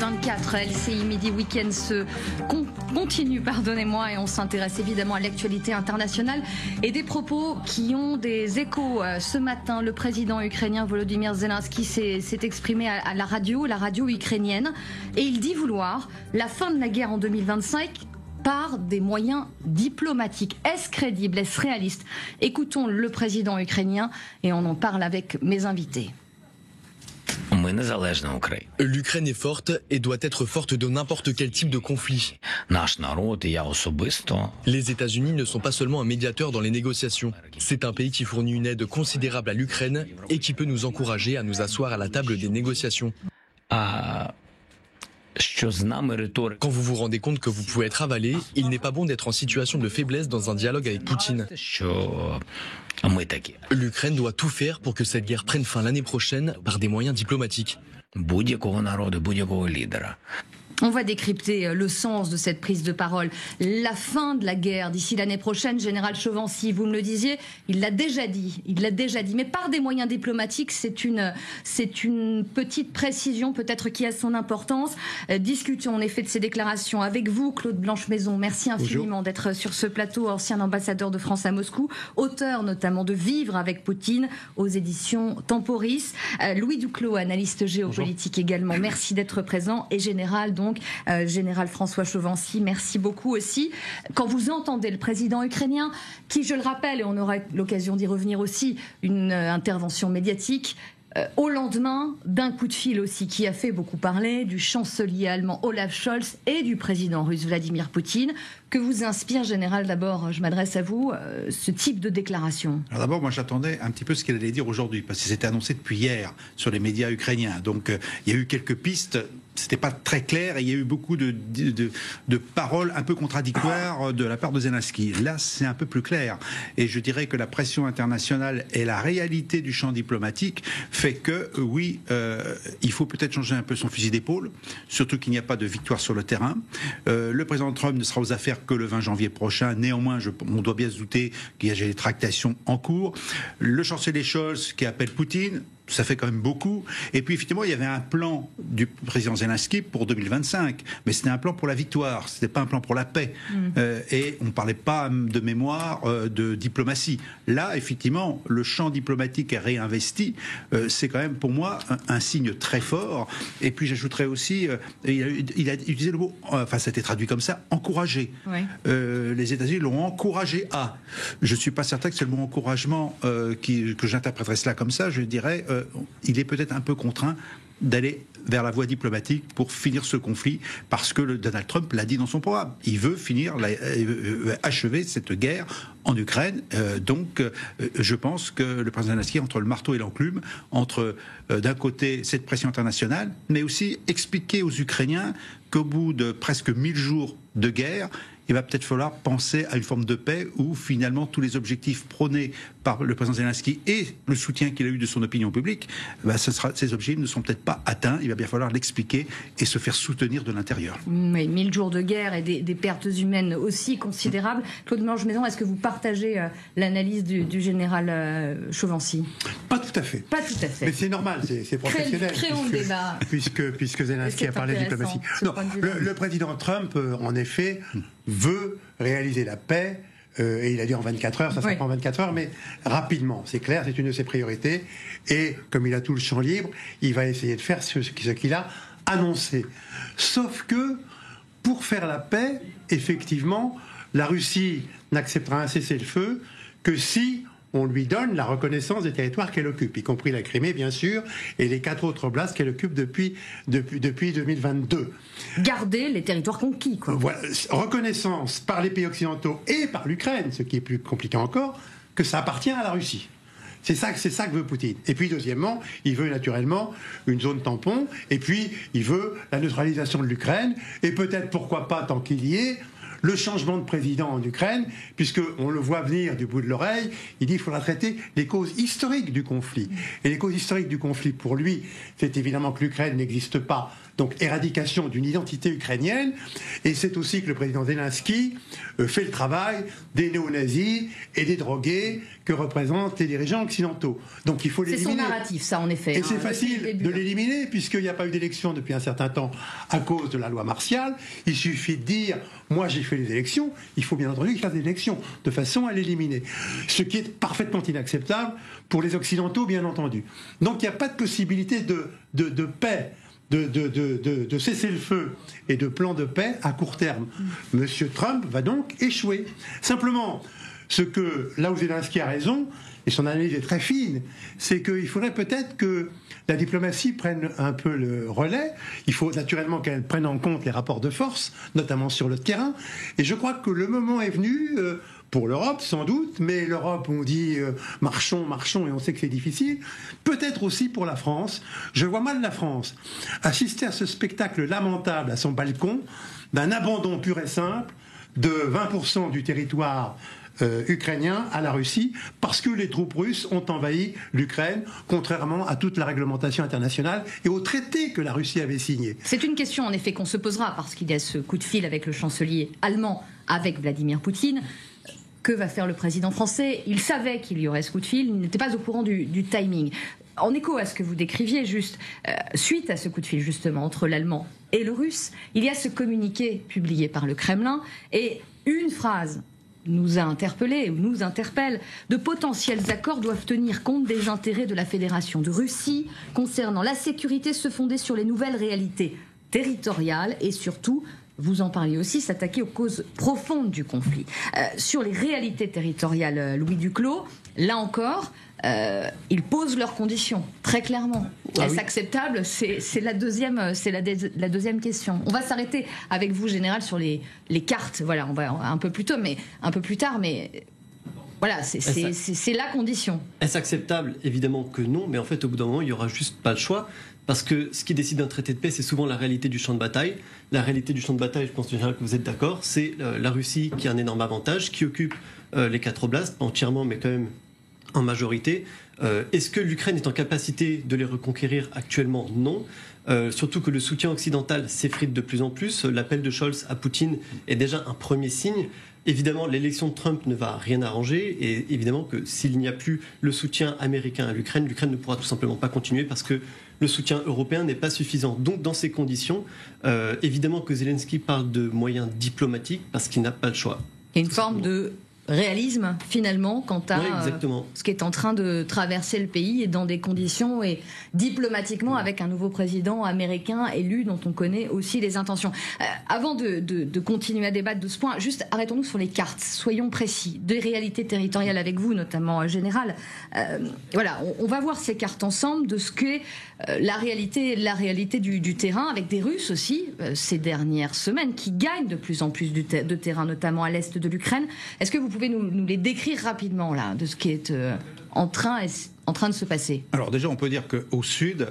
24. LCI Midi Week-end continue, pardonnez-moi, et on s'intéresse évidemment à l'actualité internationale et des propos qui ont des échos. Ce matin, le président ukrainien Volodymyr Zelensky s'est exprimé à la radio ukrainienne, et il dit vouloir la fin de la guerre en 2025 par des moyens diplomatiques. Est-ce crédible? Est-ce réaliste? Écoutons le président ukrainien et on en parle avec mes invités. L'Ukraine est forte et doit être forte de n'importe quel type de conflit. Les États-Unis ne sont pas seulement un médiateur dans les négociations. C'est un pays qui fournit une aide considérable à l'Ukraine et qui peut nous encourager à nous asseoir à la table des négociations. Quand vous vous rendez compte que vous pouvez être avalé, il n'est pas bon d'être en situation de faiblesse dans un dialogue avec Poutine. L'Ukraine doit tout faire pour que cette guerre prenne fin l'année prochaine par des moyens diplomatiques. On va décrypter le sens de cette prise de parole. La fin de la guerre d'ici l'année prochaine, Général Chovancy, vous me le disiez, il l'a déjà dit, mais par des moyens diplomatiques. C'est une petite précision peut-être qui a son importance. Discutons en effet de ces déclarations avec vous, Claude Blanche-Maison. Merci infiniment d'être sur ce plateau, ancien ambassadeur de France à Moscou, auteur notamment de Vivre avec Poutine aux éditions Temporis. Louis Duclos, analyste géopolitique également. Merci d'être présent. Et Général François Chovancy, merci beaucoup aussi. Quand vous entendez le président ukrainien, qui, je le rappelle, et on aura l'occasion d'y revenir aussi, une intervention médiatique, au lendemain d'un coup de fil aussi qui a fait beaucoup parler du chancelier allemand Olaf Scholz et du président russe Vladimir Poutine, que vous inspire, Général, d'abord, je m'adresse à vous, ce type de déclaration? Alors d'abord, moi j'attendais un petit peu ce qu'elle allait dire aujourd'hui, parce que c'était annoncé depuis hier sur les médias ukrainiens. Donc il y a eu quelques pistes, c'était pas très clair, et il y a eu beaucoup de paroles un peu contradictoires de la part de Zelensky. Là, c'est un peu plus clair. Et je dirais que la pression internationale et la réalité du champ diplomatique fait que, oui, il faut peut-être changer un peu son fusil d'épaule, surtout qu'il n'y a pas de victoire sur le terrain. Le président Trump ne sera aux affaires que le 20 janvier prochain. Néanmoins, on doit bien se douter qu'il y a des tractations en cours. Le chancelier Scholz qui appelle Poutine, ça fait quand même beaucoup. Et puis, effectivement, il y avait un plan du président Zelensky pour 2025. Mais c'était un plan pour la victoire. C'était pas un plan pour la paix. Et on ne parlait pas de mémoire, de diplomatie. Là, effectivement, le champ diplomatique est réinvesti. C'est quand même, pour moi, un signe très fort. Et puis, j'ajouterais aussi, il a utilisé le mot, enfin, ça a été traduit comme ça, encourager. Oui. Les États-Unis l'ont encouragé à. Je ne suis pas certain que c'est le mot encouragement que j'interpréterais cela comme ça. Je dirais, il est peut-être un peu contraint d'aller vers la voie diplomatique pour finir ce conflit, parce que Donald Trump l'a dit dans son programme. Il veut achever cette guerre en Ukraine. Donc, je pense que le président Zelensky, entre le marteau et l'enclume, entre d'un côté cette pression internationale, mais aussi expliquer aux Ukrainiens qu'au bout de presque 1000 jours de guerre, il va peut-être falloir penser à une forme de paix où finalement tous les objectifs prônés par le président Zelensky et le soutien qu'il a eu de son opinion publique, ces objectifs ne sont peut-être pas atteints. Il va bien falloir l'expliquer et se faire soutenir de l'intérieur. Oui, 1000 jours de guerre et des pertes humaines aussi considérables. Claude Blanche-Maison, est-ce que vous partagez l'analyse du général Chovancy? Pas tout à fait. Pas tout à fait. Mais c'est normal, c'est professionnel. Créons le débat. Puisque Zelensky a parlé de diplomatie. Non, le président Trump, en effet, veut réaliser la paix, et il a dit en 24 heures, ça sera pas en 24 heures, mais rapidement, c'est clair, c'est une de ses priorités, et comme il a tout le champ libre, il va essayer de faire ce qu'il a annoncé. Sauf que, pour faire la paix, effectivement, la Russie n'acceptera un cessez-le-feu que si on lui donne la reconnaissance des territoires qu'elle occupe, y compris la Crimée, bien sûr, et les 4 autres oblasts qu'elle occupe depuis 2022. Garder les territoires conquis, quoi. Voilà, reconnaissance par les pays occidentaux et par l'Ukraine, ce qui est plus compliqué encore, que ça appartient à la Russie. C'est ça que veut Poutine. Et puis, deuxièmement, il veut naturellement une zone tampon, et puis il veut la neutralisation de l'Ukraine, et peut-être, pourquoi pas, tant qu'il y est, le changement de président en Ukraine, puisqu'on le voit venir du bout de l'oreille, il dit qu'il faudra traiter les causes historiques du conflit. Et les causes historiques du conflit, pour lui, c'est évidemment que l'Ukraine n'existe pas donc éradication d'une identité ukrainienne, et c'est aussi que le président Zelensky fait le travail des néo-nazis et des drogués que représentent les dirigeants occidentaux. Donc il faut l'éliminer. C'est son narratif, ça, en effet. Et c'est facile de l'éliminer, puisqu'il n'y a pas eu d'élection depuis un certain temps à cause de la loi martiale. Il suffit de dire, moi j'ai fait les élections, il faut bien entendu qu'il fasse des élections, de façon à l'éliminer. Ce qui est parfaitement inacceptable pour les Occidentaux, bien entendu. Donc il n'y a pas de possibilité de paix, de cessez-le-feu et de plan de paix à court terme. Monsieur Trump va donc échouer. Simplement, là où Zelensky a raison, et son analyse est très fine, c'est qu'il faudrait peut-être que la diplomatie prenne un peu le relais. Il faut naturellement qu'elle prenne en compte les rapports de force, notamment sur le terrain. Et je crois que le moment est venu, pour l'Europe sans doute, mais l'Europe, on dit marchons, marchons, et on sait que c'est difficile. Peut-être aussi pour la France. Je vois mal la France assister à ce spectacle lamentable à son balcon, d'un abandon pur et simple de 20% du territoire ukrainien à la Russie, parce que les troupes russes ont envahi l'Ukraine, contrairement à toute la réglementation internationale et au traité que la Russie avait signé. C'est une question en effet qu'on se posera, parce qu'il y a ce coup de fil avec le chancelier allemand, avec Vladimir Poutine. Que va faire le président français? Il savait qu'il y aurait ce coup de fil, il n'était pas au courant du timing. En écho à ce que vous décriviez, juste suite à ce coup de fil justement entre l'allemand et le russe, il y a ce communiqué publié par le Kremlin, et une phrase nous a interpellés, ou nous interpelle: de potentiels accords doivent tenir compte des intérêts de la Fédération de Russie concernant la sécurité, se fonder sur les nouvelles réalités territoriales et surtout, vous en parliez aussi, s'attaquer aux causes profondes du conflit. Sur les réalités territoriales, Louis Duclos, là encore, ils posent leurs conditions, très clairement. Est-ce acceptable? C'est la deuxième question. On va s'arrêter avec vous, Général, sur les cartes. Voilà, on va un peu plus tard, mais voilà, c'est la condition. Est-ce acceptable? Évidemment que non, mais en fait, au bout d'un moment, il n'y aura juste pas le choix. Parce que ce qui décide d'un traité de paix, c'est souvent la réalité du champ de bataille. La réalité du champ de bataille, je pense, Général, que vous êtes d'accord, c'est la Russie qui a un énorme avantage, qui occupe les 4 oblasts, pas entièrement, mais quand même en majorité. Est-ce que l'Ukraine est en capacité de les reconquérir actuellement? Non. Surtout que le soutien occidental s'effrite de plus en plus. L'appel de Scholz à Poutine est déjà un premier signe. Évidemment, l'élection de Trump ne va rien arranger, et évidemment que s'il n'y a plus le soutien américain à l'Ukraine, l'Ukraine ne pourra tout simplement pas continuer parce que le soutien européen n'est pas suffisant. Donc, dans ces conditions, évidemment que Zelensky parle de moyens diplomatiques parce qu'il n'a pas le choix. Il y a une forme de réalisme, finalement, quant à ce qui est en train de traverser le pays, et dans des conditions, et diplomatiquement, avec un nouveau président américain élu dont on connaît aussi les intentions. Avant de continuer à débattre de ce point, juste arrêtons-nous sur les cartes, soyons précis, des réalités territoriales avec vous, notamment Général. Voilà, on va voir ces cartes ensemble de ce qu'est la réalité du terrain, avec des Russes aussi, ces dernières semaines, qui gagnent de plus en plus de terrain, notamment à l'est de l'Ukraine. Est-ce que vous pouvez nous les décrire rapidement, là, de ce qui est en train de se passer? Alors déjà, on peut dire qu'au sud,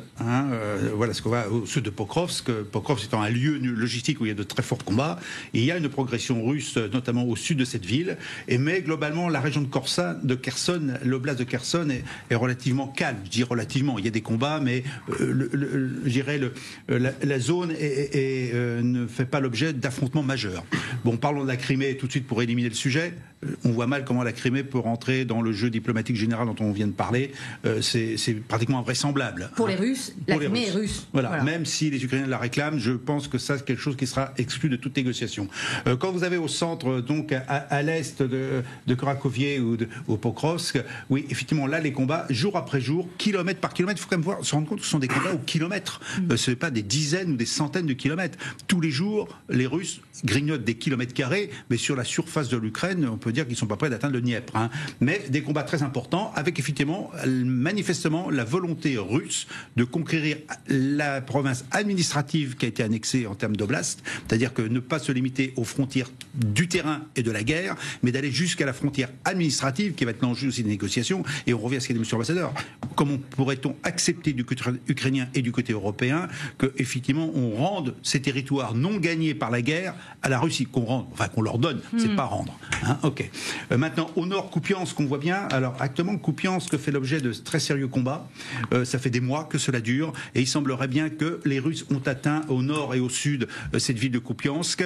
voilà ce qu'on va au sud de Pokrovsk, Pokrovsk étant un lieu logistique où il y a de très forts combats, et il y a une progression russe, notamment au sud de cette ville, mais globalement, la région de Kherson, l'oblast de Kherson est relativement calme. Je dis relativement, il y a des combats, mais je dirais la zone ne fait pas l'objet d'affrontements majeurs. Bon, parlons de la Crimée tout de suite pour éliminer le sujet. On voit mal comment la Crimée peut rentrer dans le jeu diplomatique général dont on vient de parler. C'est pratiquement invraisemblable. Pour les Russes, la Crimée est russe. Voilà. Même si les Ukrainiens la réclament, je pense que ça, c'est quelque chose qui sera exclu de toute négociation. Quand vous avez au centre, donc à l'est de Krakowie ou au Pokrovsk, oui, effectivement, là, les combats, jour après jour, kilomètre par kilomètre, il faut quand même se rendre compte que ce sont des combats au kilomètre. Ce n'est pas des dizaines ou des centaines de kilomètres. Tous les jours, les Russes grignotent des kilomètres carrés, mais sur la surface de l'Ukraine, on peut dire qu'ils ne sont pas prêts d'atteindre le Dniepr. Mais des combats très importants, avec effectivement, manifestement, la volonté russe de conquérir la province administrative qui a été annexée en termes d'oblast, c'est-à-dire que ne pas se limiter aux frontières du terrain et de la guerre, mais d'aller jusqu'à la frontière administrative, qui va être l'enjeu aussi des négociations. Et on revient à ce qu'a dit M. l'ambassadeur. Comment pourrait-on accepter du côté ukrainien et du côté européen que, effectivement, on rende ces territoires non gagnés par la guerre à la Russie, qu'on leur donne, c'est pas rendre. Ok. Maintenant, au nord, Kupiansk, on voit bien. Alors, actuellement, Kupiansk fait l'objet de très sérieux combats. Ça fait des mois que cela dure et il semblerait bien que les Russes ont atteint au nord et au sud cette ville de Kupiansk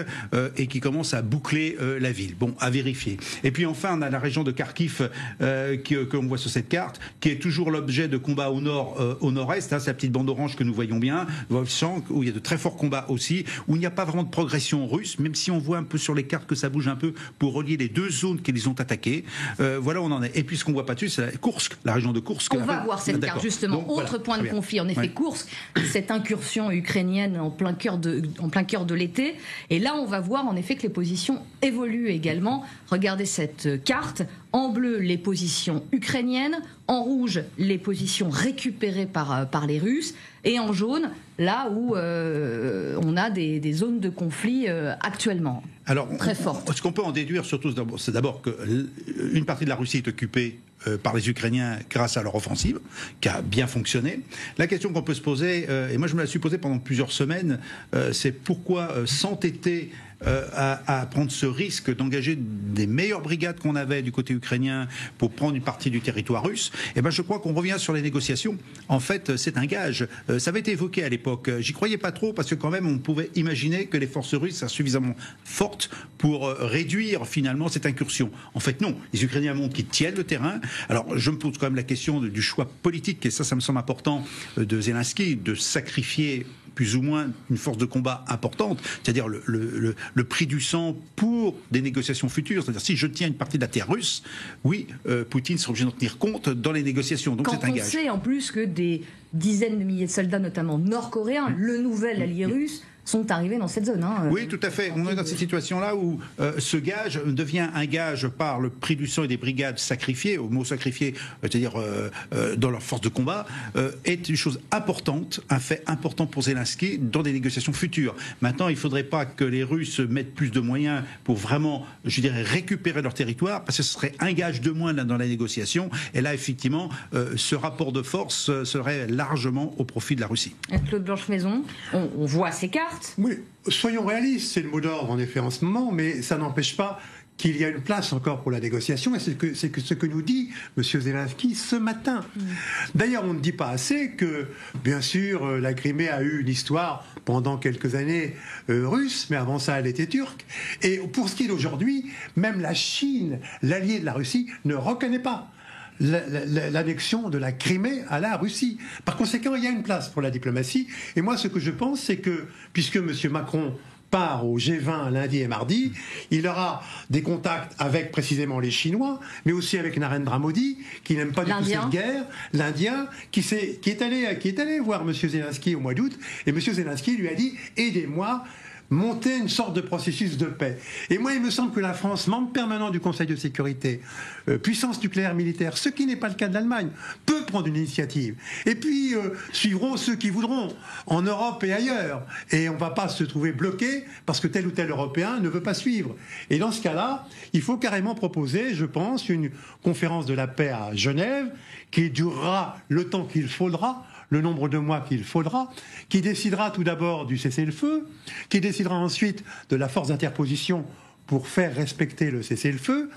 et qui commencent à boucler la ville. Bon, à vérifier. Et puis enfin, on a la région de Kharkiv que l'on voit sur cette carte, qui est toujours l'objet de combats au nord, au nord-est. Hein, c'est la petite bande orange que nous voyons bien, Wolfshank, où il y a de très forts combats aussi, où il n'y a pas vraiment de progression russe, même si on voit un peu sur les cartes que ça bouge un peu pour relier les deux zones qui les ont attaquées. Voilà où on en est. Et puis ce qu'on voit pas dessus, c'est Kursk, la région de Kursk. On va voir cette carte justement. Donc, autre point de conflit, en effet, Kursk, cette incursion ukrainienne en plein cœur de l'été. Et là, on va voir en effet que les positions évoluent également. Regardez cette carte. En bleu, les positions ukrainiennes. En rouge, les positions récupérées par les Russes. Et en jaune, là où on a des zones de conflit actuellement. Alors, très fortes. Ce qu'on peut en déduire surtout, c'est d'abord qu'une partie de la Russie est occupée par les Ukrainiens grâce à leur offensive, qui a bien fonctionné. La question qu'on peut se poser, et moi je me la suis posée pendant plusieurs semaines, c'est pourquoi s'entêter à prendre ce risque d'engager des meilleures brigades qu'on avait du côté ukrainien pour prendre une partie du territoire russe. Et ben je crois qu'on revient sur les négociations. En fait, c'est un gage. Ça avait été évoqué à l'époque. J'y croyais pas trop parce que quand même on pouvait imaginer que les forces russes seraient suffisamment fortes pour réduire finalement cette incursion. En fait, non. Les Ukrainiens montrent qu'ils tiennent le terrain. Alors, je me pose quand même la question du choix politique, et ça me semble important, de Zelensky, de sacrifier plus ou moins une force de combat importante, c'est-à-dire le prix du sang pour des négociations futures. C'est-à-dire si je tiens une partie de la terre russe, oui, Poutine sera obligé d'en tenir compte dans les négociations. Donc c'est un gage. Quand on sait en plus que des dizaines de milliers de soldats, notamment nord-coréens, le nouvel allié russe, sont arrivés dans cette zone. Oui, tout à fait. On est dans cette situation-là où ce gage devient un gage par le prix du sang et des brigades sacrifiées, au mot sacrifié, c'est-à-dire dans leur force de combat, est une chose importante, un fait important pour Zelensky dans des négociations futures. Maintenant, il ne faudrait pas que les Russes mettent plus de moyens pour vraiment, je dirais, récupérer leur territoire, parce que ce serait un gage de moins là, dans la négociation. Et là, effectivement, ce rapport de force serait largement au profit de la Russie. Claude Blanche-Maison, on voit ces cartes. Oui, soyons réalistes, c'est le mot d'ordre en effet en ce moment, mais ça n'empêche pas qu'il y a une place encore pour la négociation, et c'est ce que nous dit M. Zelensky ce matin. D'ailleurs, on ne dit pas assez que, bien sûr, la Crimée a eu une histoire pendant quelques années russe, mais avant ça, elle était turque. Et pour ce qui est d'aujourd'hui, même la Chine, l'allié de la Russie, ne reconnaît pas l'annexion de la Crimée à la Russie. Par conséquent, il y a une place pour la diplomatie. Et moi, ce que je pense, c'est que, puisque M. Macron part au G20 lundi et mardi, il aura des contacts avec précisément les Chinois, mais aussi avec Narendra Modi, qui n'aime pas du tout cette guerre, l'Indien, qui est allé voir M. Zelensky au mois d'août, et M. Zelensky lui a dit « Aidez-moi ». Monter une sorte de processus de paix. Et moi, il me semble que la France, membre permanent du Conseil de sécurité, puissance nucléaire militaire, ce qui n'est pas le cas de l'Allemagne, peut prendre une initiative. Et puis, suivront ceux qui voudront, en Europe et ailleurs. Et on ne va pas se trouver bloqué parce que tel ou tel Européen ne veut pas suivre. Et dans ce cas-là, il faut carrément proposer, je pense, une conférence de la paix à Genève qui durera le temps qu'il faudra, le nombre de mois qu'il faudra, qui décidera tout d'abord du cessez-le-feu, qui décidera ensuite de la force d'interposition pour faire respecter le cessez-le-feu.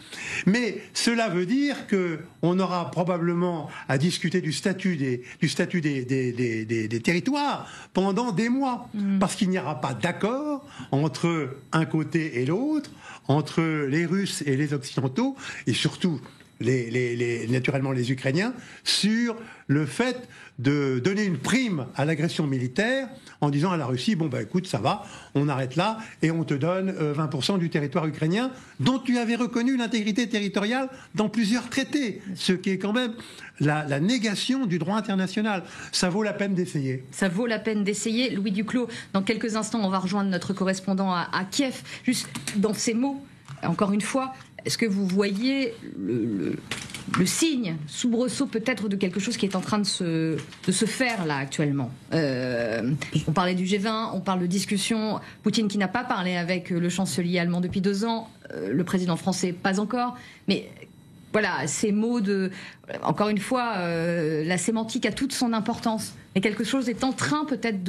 Mais cela veut dire qu'on aura probablement à discuter du statut des territoires pendant des mois, parce qu'il n'y aura pas d'accord entre un côté et l'autre, entre les Russes et les Occidentaux, et surtout naturellement les Ukrainiens, sur le fait de donner une prime à l'agression militaire en disant à la Russie, bon bah écoute, ça va, on arrête là et on te donne 20% du territoire ukrainien dont tu avais reconnu l'intégrité territoriale dans plusieurs traités, ce qui est quand même la négation du droit international. Ça vaut la peine d'essayer. Ça vaut la peine d'essayer. Louis Duclos, dans quelques instants, on va rejoindre notre correspondant à Kiev. Juste dans ces mots, encore une fois, est-ce que vous voyez le signe, soubresaut peut-être de quelque chose qui est en train de se faire là actuellement? On parlait du G20, on parle de discussion. Poutine qui n'a pas parlé avec le chancelier allemand depuis 2 ans, le président français pas encore. Mais voilà, ces mots encore une fois, la sémantique a toute son importance. Et quelque chose est en train peut-être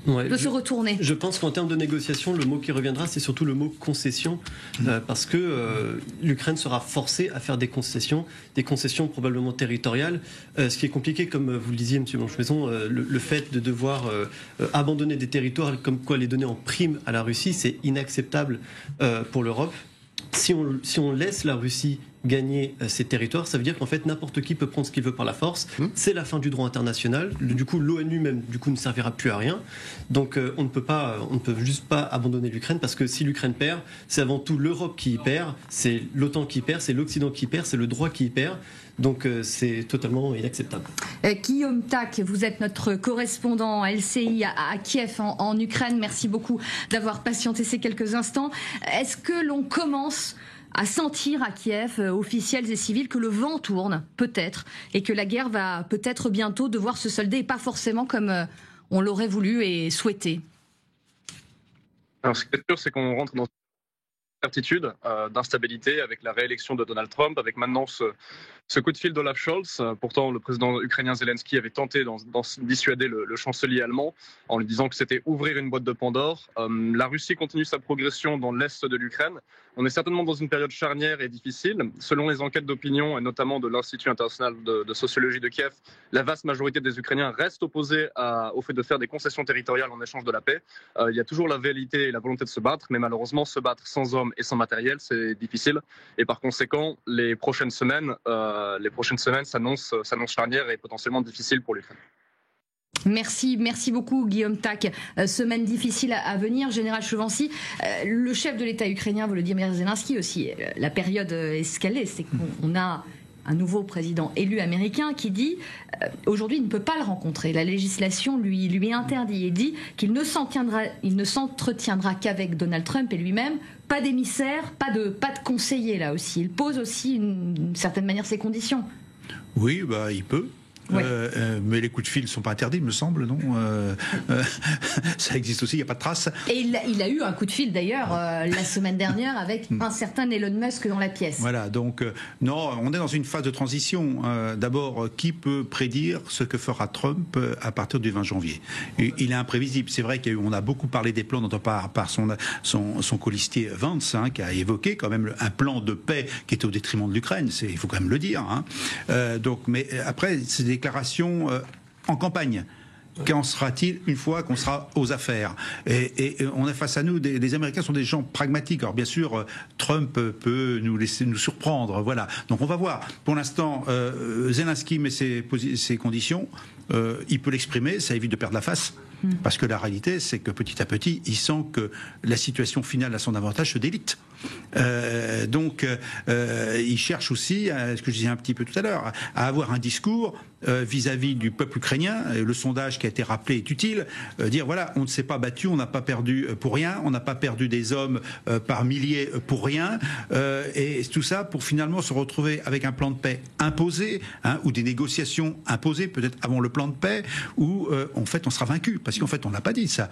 de se retourner. Je pense qu'en termes de négociation, le mot qui reviendra, c'est surtout le mot concession, parce que l'Ukraine sera forcée à faire des concessions probablement territoriales. Ce qui est compliqué, comme vous le disiez, M. Blanche-Maison, le fait de devoir abandonner des territoires, comme quoi les donner en prime à la Russie, c'est inacceptable pour l'Europe. Si on laisse la Russie gagner ces territoires, ça veut dire qu'en fait n'importe qui peut prendre ce qu'il veut par la force. C'est la fin du droit international. Du coup, l'ONU même ne servira plus à rien. Donc on ne peut juste pas abandonner l'Ukraine, parce que si l'Ukraine perd, c'est avant tout l'Europe qui y perd, c'est l'OTAN qui y perd, c'est l'Occident qui y perd, c'est le droit qui y perd. Donc c'est totalement inacceptable. Guillaume Tack, vous êtes notre correspondant LCI à Kiev en Ukraine. Merci beaucoup d'avoir patienté ces quelques instants. Est-ce que l'on commence à sentir à Kiev, officiels et civils, que le vent tourne, peut-être, et que la guerre va peut-être bientôt devoir se solder, et pas forcément comme on l'aurait voulu et souhaité? Alors, ce qui est sûr, c'est qu'on rentre dans une certitude d'instabilité avec la réélection de Donald Trump, avec maintenant ce coup de fil d'Olaf Scholz. Pourtant, le président ukrainien Zelensky avait tenté d'en dissuader le chancelier allemand en lui disant que c'était ouvrir une boîte de Pandore. La Russie continue sa progression dans l'est de l'Ukraine. On est certainement dans une période charnière et difficile. Selon les enquêtes d'opinion, et notamment de l'Institut international de sociologie de Kiev, la vaste majorité des Ukrainiens restent opposés au fait de faire des concessions territoriales en échange de la paix. Il y a toujours la velléité et la volonté de se battre, mais malheureusement, se battre sans hommes et sans matériel, c'est difficile. Et par conséquent, les prochaines semaines s'annoncent charnières et potentiellement difficiles pour l'Ukraine. Merci beaucoup Guillaume Tack. Semaine difficile à venir. Général Chovancy, le chef de l'État ukrainien Volodymyr Zelensky aussi, la période escalée, c'est qu'on a un nouveau président élu américain qui dit aujourd'hui il ne peut pas le rencontrer. La législation lui interdit. Il dit qu'il ne s'entretiendra qu'avec Donald Trump et lui-même. Pas d'émissaire, pas de conseiller là aussi. Il pose aussi d'une certaine manière ses conditions. Oui, il peut. Ouais. Mais les coups de fil ne sont pas interdits, il me semble, non ça existe aussi, il n'y a pas de trace. Et il a eu un coup de fil d'ailleurs la semaine dernière avec un certain Elon Musk dans la pièce. Voilà, donc non, on est dans une phase de transition. D'abord, qui peut prédire ce que fera Trump à partir du 20 janvier? Il est imprévisible. C'est vrai qu'on a beaucoup parlé des plans dont par son colistier Vance, qui a évoqué quand même un plan de paix qui était au détriment de l'Ukraine. Il faut quand même le dire. Mais après, c'est des déclaration en campagne. Qu'en sera-t-il une fois qu'on sera aux affaires? Et on a face à nous, les Américains sont des gens pragmatiques. Alors bien sûr, Trump peut nous surprendre. Voilà. Donc on va voir. Pour l'instant, Zelensky met ses conditions. Il peut l'exprimer, ça évite de perdre la face. Parce que la réalité, c'est que petit à petit, il sent que la situation finale à son avantage se délite. Il cherche aussi, ce que je disais un petit peu tout à l'heure, à avoir un discours vis-à-vis du peuple ukrainien. Le sondage qui a été rappelé est utile. Dire voilà, on ne s'est pas battu, on n'a pas perdu pour rien, on n'a pas perdu des hommes par milliers pour rien. Et tout ça pour finalement se retrouver avec un plan de paix imposé, ou des négociations imposées, peut-être avant le plan de paix, où en fait on sera vaincu. Parce qu'en fait on n'a pas dit ça.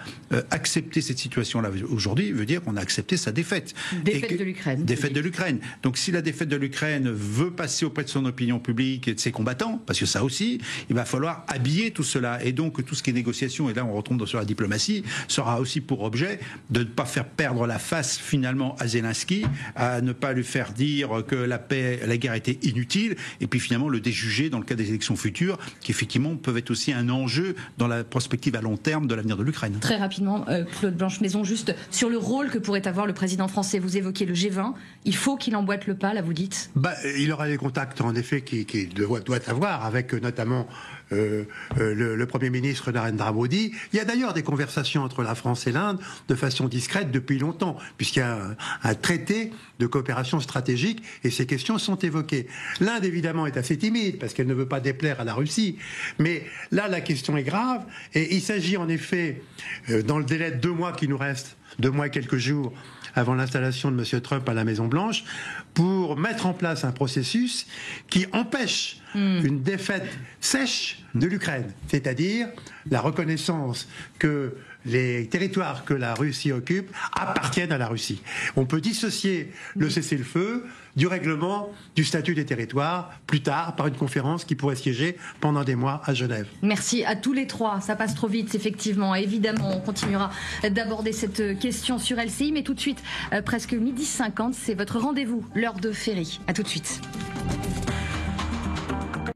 Accepter cette situation-là aujourd'hui veut dire qu'on a accepté sa défaite. Défaite de l'Ukraine. Défaite de l'Ukraine. Donc si la défaite de l'Ukraine veut passer auprès de son opinion publique et de ses combattants, parce que ça aussi, il va falloir habiller tout cela. Et donc tout ce qui est négociation, et là on retombe sur la diplomatie, sera aussi pour objet de ne pas faire perdre la face finalement à Zelensky, à ne pas lui faire dire que la guerre était inutile, et puis finalement le déjuger dans le cas des élections futures, qui effectivement peuvent être aussi un enjeu dans la prospective à long terme de l'avenir de l'Ukraine. Très rapidement, Claude Blanche-Maison, juste sur le rôle que pourrait avoir le président français. Vous évoquez le G20, il faut qu'il emboîte le pas, là vous dites? Il aura les contacts en effet qu'il doit avoir avec notamment le Premier ministre Narendra Modi. Il y a d'ailleurs des conversations entre la France et l'Inde de façon discrète depuis longtemps, puisqu'il y a un traité de coopération stratégique et ces questions sont évoquées. L'Inde évidemment est assez timide parce qu'elle ne veut pas déplaire à la Russie, mais là la question est grave et il s'agit en effet, dans le délai de 2 mois qui nous reste, 2 mois et quelques jours avant l'installation de M. Trump à la Maison-Blanche, pour mettre en place un processus qui empêche une défaite sèche de l'Ukraine, c'est-à-dire la reconnaissance que les territoires que la Russie occupe appartiennent à la Russie. On peut dissocier le cessez-le-feu du règlement du statut des territoires plus tard par une conférence qui pourrait siéger pendant des mois à Genève. Merci à tous les trois. Ça passe trop vite, effectivement. Évidemment, on continuera d'aborder cette question sur LCI, mais tout de suite, presque 12h50, c'est votre rendez-vous, l'heure de Ferry. À tout de suite.